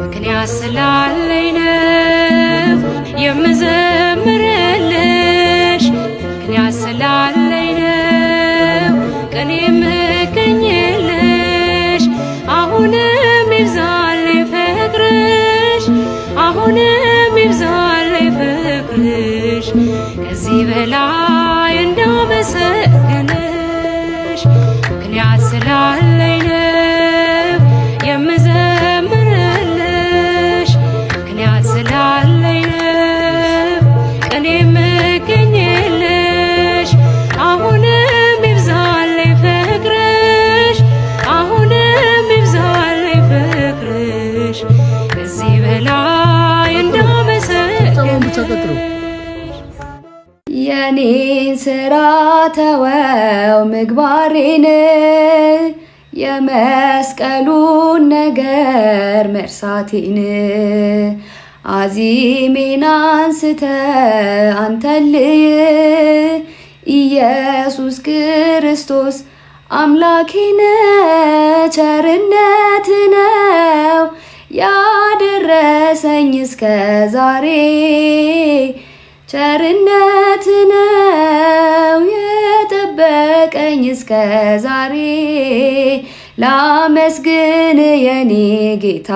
ምክንያት ስላለኝ ነው የምዘምርልሽ ምክንያት ስላለኝ ነው ቀን የምገኝልሽ አሁንም ይብዛልኝ ፍቅርሽ አሁንም ይብዛልኝ ፍቅርሽ ከዚህ በላይ እንዳመሰግንሽ ምክንያት ስላለኝ ነው የምዘምርልሽ ምክንያት ስላለኝ ነው ቀን የምገኝልሽ አሁንም ይብዛልኝ ፍቅርሽ አሁንም ይብዛልኝ ፍቅርሽ ከዚህ በላይ እንዳመሰግንሽ የኔን ስራ ተወው ምግባሬን የመስቀሉን ነገር መርሳቴን አዚሜን አንስተ አንተልይ ኢየሱስ ክርስቶስ አምላኬነ ቸርነት ነው ያደረሰኝ እስከ ዛሬ ቸርነት ነው የጠበቀኝ እስከ ዛሬ ላመስግን የኔ ጌታ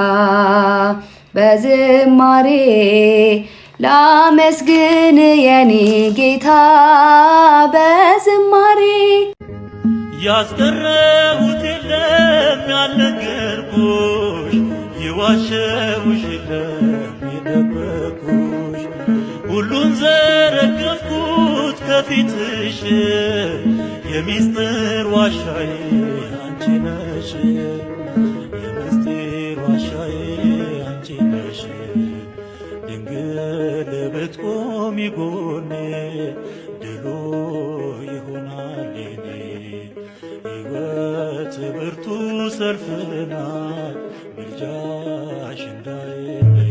በዝማሬ ላመስግን የኔ ጌታ በዝማሬ ያስቀረሁት የለም ያልነገርኩሽ የዋሸሁሽ የለም የደበቅኩሽ ሁሉን ዘረገፍኩት ከፊትሽ የሚስጥር ዋሻዬ አንቺ ነሽ የሚስጥር ዋሻዬ አንቺ ነሽ ድንግል ብትቆሚ ጎኔ ድሉ ይሆናል የኔ ሕይወት ብርቱ ሰልፍ ናት ምልጃሽ እንዳይለይ